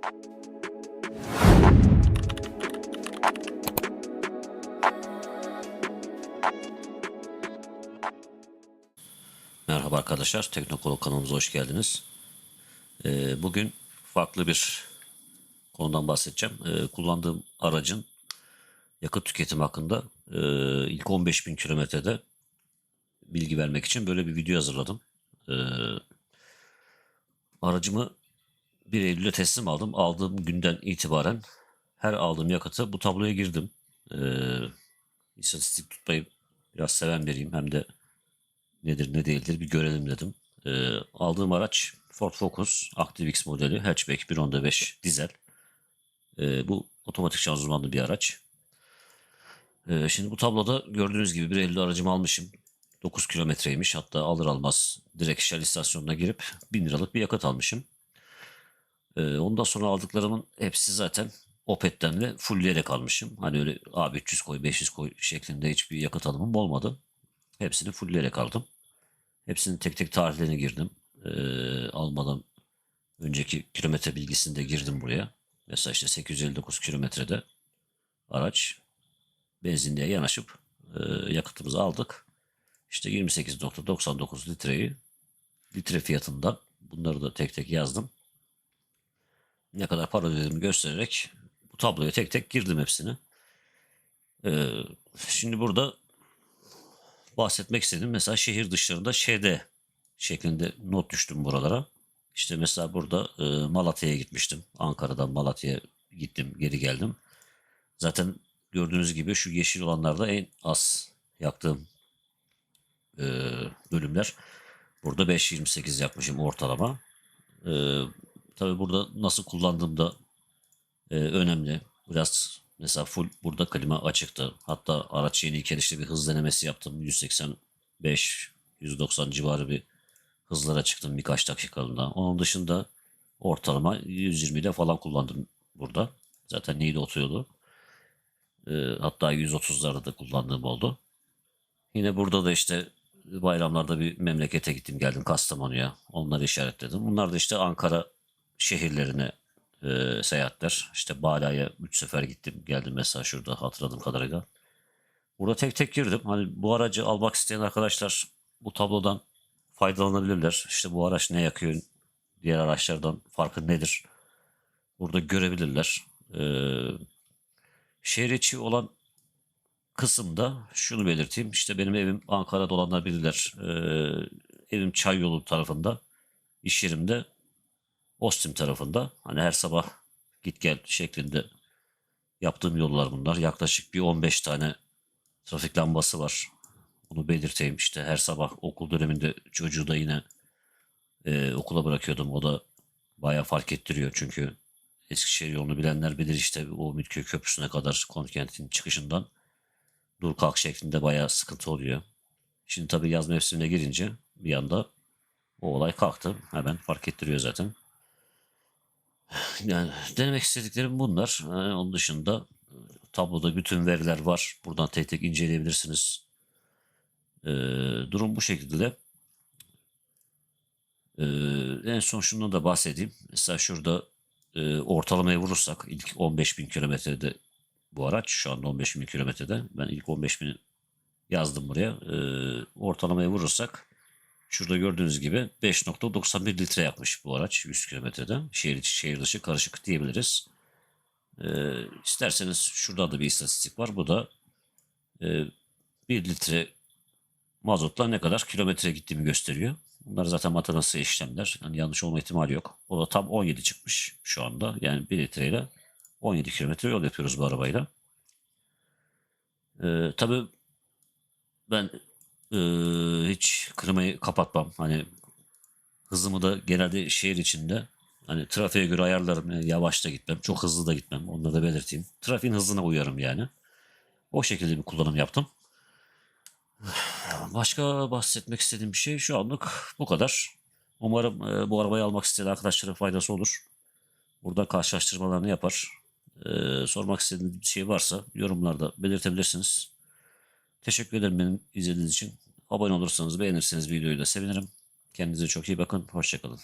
Merhaba arkadaşlar, Teknokolog kanalımıza hoş geldiniz. Bugün farklı bir konudan bahsedeceğim. Kullandığım aracın yakıt tüketimi hakkında ilk 15.000 kilometrede bilgi vermek için böyle bir video hazırladım. Aracımı 1 Eylül'e teslim aldım. Aldığım günden itibaren her aldığım yakıtı bu tabloya girdim. İstatistik tutmayı biraz seven biriyim. Hem de nedir ne değildir bir görelim dedim. Aldığım araç Ford Focus ActiveX modeli hatchback 1.5 dizel. Bu otomatik şanzımanlı bir araç. Şimdi bu tabloda gördüğünüz gibi 1.50 aracımı almışım. 9 kilometreymiş. Hatta alır almaz direkt Shell istasyonuna girip 1000 liralık bir yakıt almışım. Ondan sonra aldıklarımın hepsi zaten Opet'ten de fullleyerek almışım. Hani öyle abi 300 koy 500 koy şeklinde hiçbir yakıt alımım olmadı. Hepsini fullleyerek aldım. Hepsinin tek tek tarihlerine girdim. Almadan önceki kilometre bilgisini de girdim buraya. Mesela işte 859 kilometrede araç benzinliğe yanaşıp yakıtımızı aldık. İşte 28.99 litreyi litre fiyatından bunları da tek tek yazdım. Ne kadar para ödediğimi göstererek bu tabloya tek tek girdim hepsini. Şimdi burada bahsetmek istedim. Mesela şehir dışlarında ŞD şeklinde not düştüm buralara. İşte mesela burada Malatya'ya gitmiştim. Ankara'dan Malatya'ya gittim, geri geldim. Zaten gördüğünüz gibi şu yeşil olanlarda en az yaktığım bölümler. Burada 5.28 yakmışım ortalama. Tabii burada nasıl kullandığım da önemli. Biraz mesela full burada klima açıktı. Hatta araç yeniyken işte bir hız denemesi yaptım. 185, 190 civarı bir hızlara çıktım birkaç dakikalığına. Onun dışında ortalama 120'de falan kullandım burada. Zaten neydi oturuyordu. Hatta 130'larda da kullandığım oldu. Yine burada da işte bayramlarda bir memlekete gittim geldim Kastamonu'ya. Onları işaretledim. Bunlar da işte Ankara şehirlerine seyahatler. İşte Bala'ya 3 sefer gittim geldim mesela şurada hatırladığım kadarıyla. Burada tek tek girdim. Hani bu aracı almak isteyen arkadaşlar bu tablodan faydalanabilirler. İşte bu araç ne yakıyor, diğer araçlardan farkı nedir? Burada görebilirler. Şehir içi olan kısımda şunu belirteyim. İşte benim evim Ankara'da olanlar bilirler. Evim Çayyolu tarafında. İş yerimde Ostim tarafında. Hani her sabah git gel şeklinde yaptığım yollar bunlar. Yaklaşık bir 15 tane trafik lambası var. Bunu belirteyim. İşte her sabah okul döneminde çocuğu da yine okula bırakıyordum. O da bayağı fark ettiriyor. Çünkü Eskişehir yolunu bilenler bilir işte o Mitköy Köprüsü'ne kadar Kontkent'in çıkışından dur kalk şeklinde bayağı sıkıntı oluyor. Şimdi tabii yaz mevsimine girince bir anda o olay kalktı. Hemen fark ettiriyor zaten. Yani denemek istediklerim bunlar. Onun dışında tabloda bütün veriler var. Buradan tek tek inceleyebilirsiniz. Durum bu şekilde. En son şundan da bahsedeyim. Mesela şurada ortalamaya vurursak ilk 15.000 kilometrede bu araç şu anda 15.000 kilometrede. Ben ilk 15.000'i yazdım buraya. Ortalamaya vurursak şurada gördüğünüz gibi 5.91 litre yakmış bu araç 100 kilometrede. Şehir içi şehir dışı karışık diyebiliriz. İsterseniz şurada da bir istatistik var. Bu da 1 litre mazotla ne kadar kilometre gittiğimi gösteriyor. Bunlar zaten matematiksel işlemler. Yani yanlış olma ihtimali yok. O da tam 17 çıkmış şu anda. Yani 1 litreyle 17 kilometre yol yapıyoruz bu arabayla. Tabii ben hiç klimayı kapatmam. Hani hızımı da genelde şehir içinde hani trafiğe göre ayarlarım. Yani yavaş da gitmem. Çok hızlı da gitmem. Onları da belirteyim. Trafiğin hızına uyarım yani. O şekilde bir kullanım yaptım. Başka bahsetmek istediğim bir şey şu anlık bu kadar. Umarım bu arabayı almak isteyen arkadaşlara faydası olur. Burada karşılaştırmalarını yapar. Sormak istediğiniz bir şey varsa yorumlarda belirtebilirsiniz. Teşekkür ederim benim izlediğiniz için. Abone olursanız beğenirseniz videoyu da sevinirim. Kendinize çok iyi bakın. Hoşçakalın.